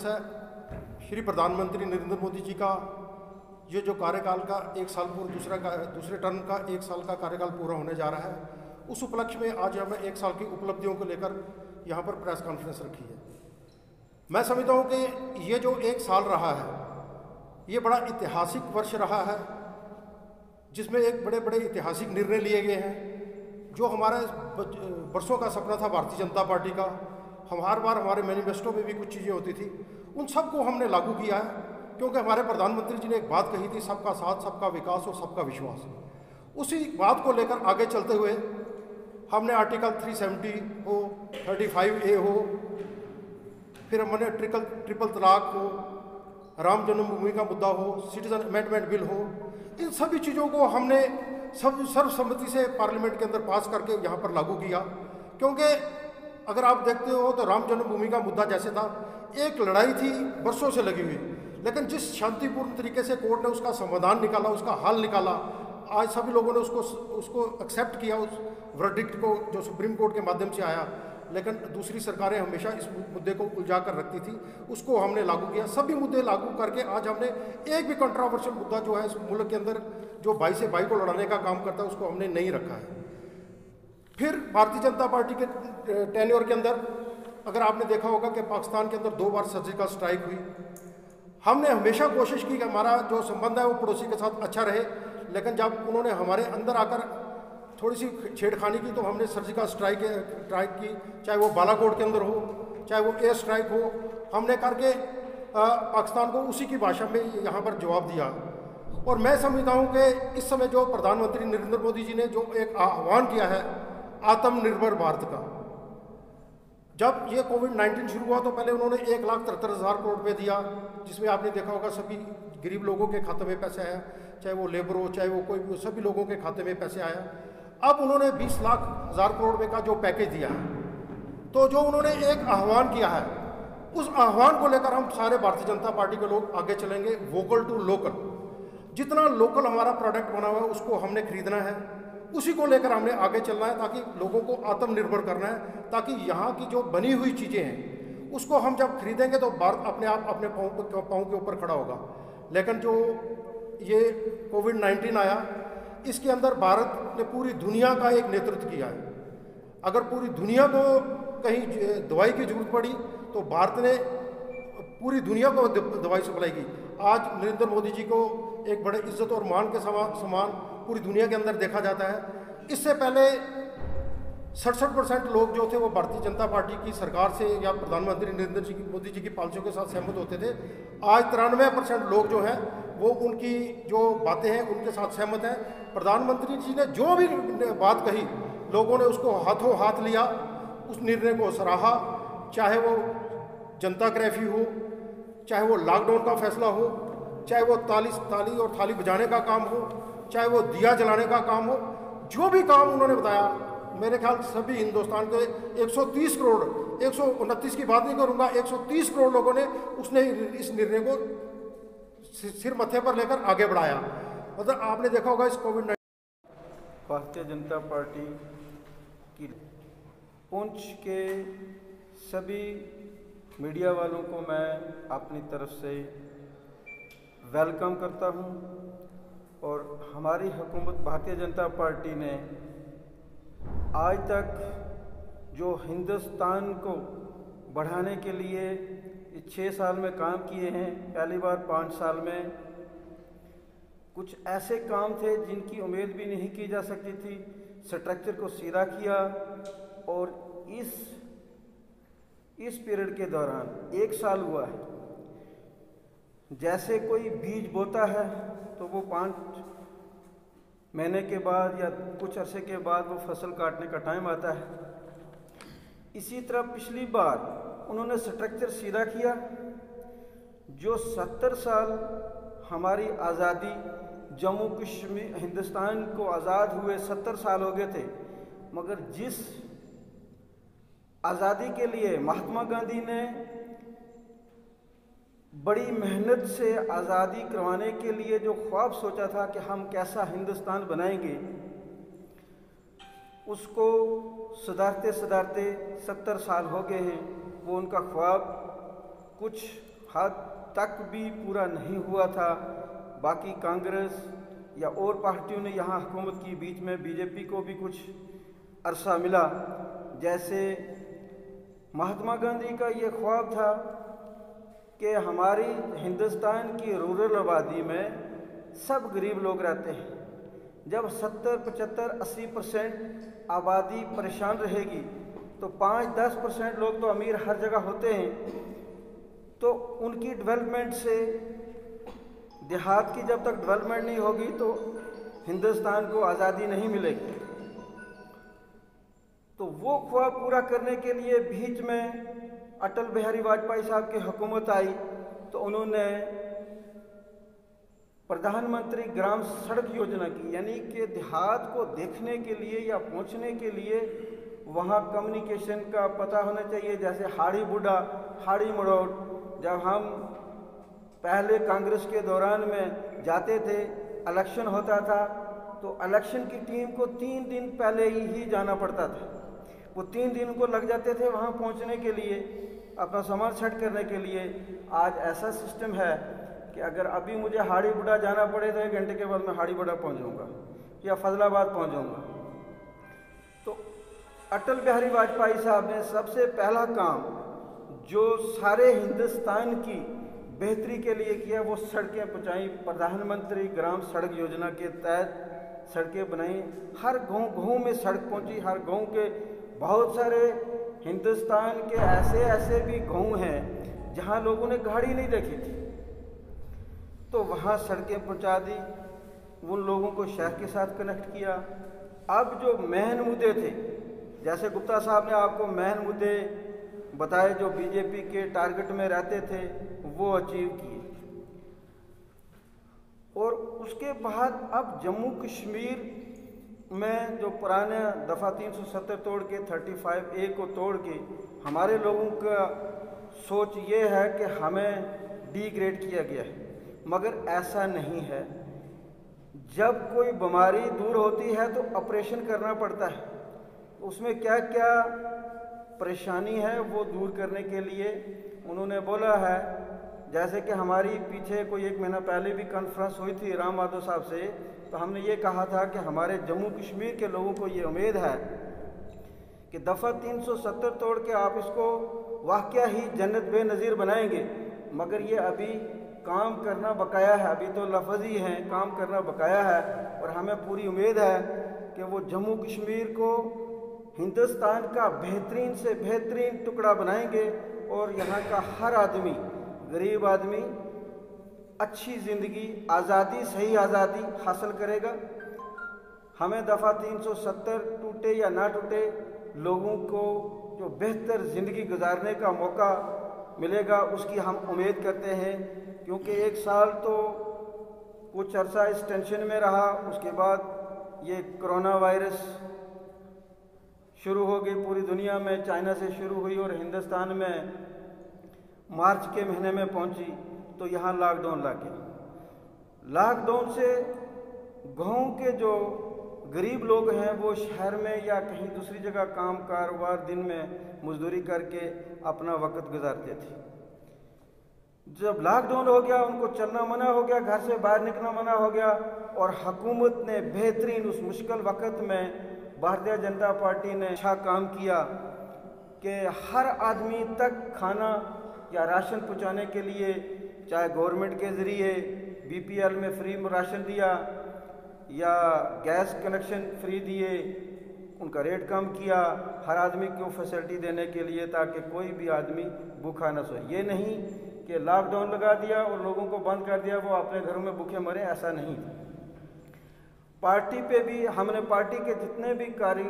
है श्री प्रधानमंत्री नरेंद्र मोदी जी का ये जो कार्यकाल का 1 साल दूसरे टर्म का 1 साल का कार्यकाल पूरा होने जा रहा है, उस उपलक्ष्य में आज हमें 1 साल की उपलब्धियों को लेकर यहाँ पर प्रेस कॉन्फ्रेंस रखी है। मैं समझता हूँ कि ये जो 1 साल रहा है, ये बड़ा ऐतिहासिक वर्ष रहा है, जिसमें एक बड़े बड़े ऐतिहासिक निर्णय लिए गए हैं। जो हमारे वर्षों का सपना था भारतीय जनता पार्टी का, हम हर बार हमारे मैनिफेस्टो में भी कुछ चीज़ें होती थी, उन सबको हमने लागू किया है। क्योंकि हमारे प्रधानमंत्री जी ने एक बात कही थी, सबका साथ, सबका विकास और सबका विश्वास। उसी बात को लेकर आगे चलते हुए हमने आर्टिकल 370 हो, 35A हो, फिर हमने ट्रिपल तलाक हो, राम जन्मभूमि का मुद्दा हो, सिटीजन अमेंडमेंट बिल हो, इन सभी चीज़ों को हमने सर्वसम्मति से पार्लियामेंट के अंदर पास करके यहाँ पर लागू किया। क्योंकि अगर आप देखते हो तो राम जन्मभूमि का मुद्दा जैसे था, एक लड़ाई थी वर्षों से लगी हुई, लेकिन जिस शांतिपूर्ण तरीके से कोर्ट ने उसका समाधान निकाला, उसका हल निकाला, आज सभी लोगों ने उसको एक्सेप्ट किया, उस वर्डिक्ट को जो सुप्रीम कोर्ट के माध्यम से आया। लेकिन दूसरी सरकारें हमेशा इस मुद्दे को उलझा कर रखती थी, उसको हमने लागू किया। सभी मुद्दे लागू करके आज हमने एक भी कंट्रोवर्शियल मुद्दा जो है इस मुल्क के अंदर जो भाई से भाई को लड़ाने का काम करता है, उसको हमने नहीं रखा है। फिर भारतीय जनता पार्टी के टेन्योर के अंदर अगर आपने देखा होगा कि पाकिस्तान के अंदर 2 बार सर्जिकल स्ट्राइक हुई। हमने हमेशा कोशिश की कि हमारा जो संबंध है वो पड़ोसी के साथ अच्छा रहे, लेकिन जब उन्होंने हमारे अंदर आकर थोड़ी सी छेड़खानी की तो हमने सर्जिकल स्ट्राइक की, चाहे वो बालाकोट के अंदर हो, चाहे वो एयर स्ट्राइक हो, हमने करके पाकिस्तान को उसी की भाषा में यहाँ पर जवाब दिया। और मैं समझता हूँ कि इस समय जो प्रधानमंत्री नरेंद्र मोदी जी ने जो एक आह्वान किया है आत्मनिर्भर भारत का, जब ये कोविड-19 शुरू हुआ तो पहले उन्होंने 1,73,000 करोड़ रुपये दिया, जिसमें आपने देखा होगा सभी गरीब लोगों के खाते में पैसे आया, चाहे वो लेबर हो, चाहे वो कोई भी, सभी लोगों के खाते में पैसे आया। अब उन्होंने 20,00,000 करोड़ रुपये का जो पैकेज दिया है, तो जो उन्होंने एक आह्वान किया है, उस आह्वान को लेकर हम सारे भारतीय जनता पार्टी के लोग आगे चलेंगे। वोकल टू लोकल, जितना लोकल हमारा प्रोडक्ट बना हुआ है उसको हमने खरीदना है, उसी को लेकर हमने आगे चलना है, ताकि लोगों को आत्मनिर्भर करना है, ताकि यहाँ की जो बनी हुई चीज़ें हैं उसको हम जब खरीदेंगे तो भारत अपने आप अपने पाँव के ऊपर खड़ा होगा। लेकिन जो ये कोविड-19 आया, इसके अंदर भारत ने पूरी दुनिया का एक नेतृत्व किया है। अगर पूरी दुनिया को कहीं दवाई की जरूरत पड़ी तो भारत ने पूरी दुनिया को दवाई सप्लाई की। आज नरेंद्र मोदी जी को एक बड़े इज्जत और मान के समान पूरी दुनिया के अंदर देखा जाता है। इससे पहले 67% लोग जो थे वो भारतीय जनता पार्टी की सरकार से या प्रधानमंत्री नरेंद्र मोदी जी की पॉलिसियों के साथ सहमत होते थे। आज 93% लोग जो हैं वो उनकी जो बातें हैं उनके साथ सहमत हैं। प्रधानमंत्री जी ने जो भी बात कही, लोगों ने उसको हाथों हाथ लिया, उस निर्णय को सराहा। चाहे वो जनता कर्फ्यू हो, चाहे वो लॉकडाउन का फैसला हो, चाहे वो ताली और थाली बजाने का काम हो, चाहे वो दिया जलाने का काम हो, जो भी काम उन्होंने बताया, मेरे ख्याल सभी हिंदुस्तान के 130 करोड़, 129 की बात नहीं करूंगा, 130 करोड़ लोगों ने इस निर्णय को सिर मत्थे पर लेकर आगे बढ़ाया। मतलब आपने देखा होगा इस कोविड-19 भारतीय जनता पार्टी की पुंछ के सभी मीडिया वालों को मैं अपनी तरफ से वेलकम करता हूं। और हमारी हुकूमत भारतीय जनता पार्टी ने आज तक जो हिंदुस्तान को बढ़ाने के लिए 6 साल में काम किए हैं, पहली बार 5 साल में कुछ ऐसे काम थे जिनकी उम्मीद भी नहीं की जा सकती थी। स्ट्रक्चर को सीधा किया और इस पीरियड के दौरान 1 साल हुआ है। जैसे कोई बीज बोता है तो वो 5 महीने के बाद या कुछ अरसे के बाद वो फसल काटने का टाइम आता है। इसी तरह पिछली बार उन्होंने स्ट्रक्चर सीधा किया। जो 70 साल हमारी आज़ादी, जम्मू कश्मीर हिंदुस्तान को आज़ाद हुए 70 साल हो गए थे, मगर जिस आज़ादी के लिए महात्मा गांधी ने बड़ी मेहनत से आज़ादी करवाने के लिए जो ख्वाब सोचा था कि हम कैसा हिंदुस्तान बनाएंगे, उसको सुधारते सुधारते 70 साल हो गए हैं। वो उनका ख्वाब कुछ हद तक भी पूरा नहीं हुआ था। बाकी कांग्रेस या और पार्टियों ने यहाँ हुकूमत की, बीच में बीजेपी को भी कुछ अरसा मिला। जैसे महात्मा गांधी का ये ख्वाब था कि हमारी हिंदुस्तान की रूरल आबादी में सब गरीब लोग रहते हैं। जब 70, 75, 80% आबादी परेशान रहेगी तो 5-10% लोग तो अमीर हर जगह होते हैं। तो उनकी डेवलपमेंट से, देहात की जब तक डेवलपमेंट नहीं होगी तो हिंदुस्तान को आज़ादी नहीं मिलेगी। तो वो ख्वाब पूरा करने के लिए बीच में अटल बिहारी वाजपेयी साहब की हुकूमत आई, तो उन्होंने प्रधानमंत्री ग्राम सड़क योजना की, यानी कि देहात को देखने के लिए या पहुंचने के लिए वहाँ कम्युनिकेशन का पता होना चाहिए। जैसे हाड़ी बुढ़ा, हाड़ी मड़ोड़, जब हम पहले कांग्रेस के दौरान में जाते थे, इलेक्शन होता था तो इलेक्शन की टीम को 3 दिन पहले ही जाना पड़ता था। वो 3 दिन को लग जाते थे वहाँ पहुँचने के लिए, अपना सामान सेट करने के लिए। आज ऐसा सिस्टम है कि अगर अभी मुझे हाड़ी बुढ़ा जाना पड़े तो 1 घंटे के बाद मैं हाड़ी बुढ़ा पहुँच जाऊँगा या फजलाबाद पहुँच जाऊँगा। तो अटल बिहारी वाजपेयी साहब ने सबसे पहला काम जो सारे हिंदुस्तान की बेहतरी के लिए किया, वो सड़कें पहुँचाई। प्रधानमंत्री ग्राम सड़क योजना के तहत सड़कें बनाई। हर गाँव में सड़क पहुँची। हर गाँव के बहुत सारे हिंदुस्तान के ऐसे भी गाँव हैं जहाँ लोगों ने गाड़ी नहीं देखी थी, तो वहाँ सड़कें पहुँचा दी। उन लोगों को शहर के साथ कनेक्ट किया। अब जो मेन मुद्दे थे, जैसे गुप्ता साहब ने आपको मेन मुद्दे बताए जो बीजेपी के टारगेट में रहते थे, वो अचीव किए। और उसके बाद अब जम्मू कश्मीर में जो पुराने दफ़ा 370 तोड़ के 35A को तोड़ के हमारे लोगों का सोच ये है कि हमें डिग्रेड किया गया है, मगर ऐसा नहीं है। जब कोई बीमारी दूर होती है तो ऑपरेशन करना पड़ता है। उसमें क्या क्या परेशानी है वो दूर करने के लिए उन्होंने बोला है। जैसे कि हमारी पीछे कोई 1 महीना पहले भी कॉन्फ्रेंस हुई थी राम माधव साहब से, तो हमने ये कहा था कि हमारे जम्मू कश्मीर के लोगों को ये उम्मीद है कि दफ़ा 370 तोड़ के आप इसको वाकया ही जन्नत बेनज़ीर बनाएंगे, मगर ये अभी काम करना बकाया है। अभी तो लफ्ज़ ही हैं, काम करना बकाया है। और हमें पूरी उम्मीद है कि वो जम्मू कश्मीर को हिंदुस्तान का बेहतरीन से बेहतरीन टुकड़ा बनाएंगे और यहाँ का हर आदमी, गरीब आदमी अच्छी ज़िंदगी, आज़ादी, सही आज़ादी हासिल करेगा। हमें दफ़ा 370 टूटे या ना टूटे, लोगों को जो बेहतर ज़िंदगी गुजारने का मौका मिलेगा उसकी हम उम्मीद करते हैं। क्योंकि 1 साल तो कुछ अरसा इस टेंशन में रहा, उसके बाद ये कोरोना वायरस शुरू हो गई पूरी दुनिया में। चाइना से शुरू हुई और हिंदुस्तान में मार्च के महीने में पहुंची, तो यहाँ लॉकडाउन लग गया। लॉकडाउन से गाँव के जो गरीब लोग हैं वो शहर में या कहीं दूसरी जगह काम कारोबार दिन में मजदूरी करके अपना वक्त गुजारते थे। जब लॉकडाउन हो गया, उनको चलना मना हो गया, घर से बाहर निकलना मना हो गया, और हुकूमत ने बेहतरीन उस मुश्किल वक्त में भारतीय जनता पार्टी ने अच्छा काम किया कि हर आदमी तक खाना या राशन पहुंचाने के लिए, चाहे गवर्नमेंट के ज़रिए BPL में फ्री राशन दिया या गैस कनेक्शन फ्री दिए, उनका रेट कम किया, हर आदमी को फैसिलिटी देने के लिए, ताकि कोई भी आदमी भूखा न सोए। ये नहीं कि लॉकडाउन लगा दिया और लोगों को बंद कर दिया, वो अपने घरों में भूखे मरे, ऐसा नहीं। पार्टी पे भी हमने पार्टी के जितने भी कार्य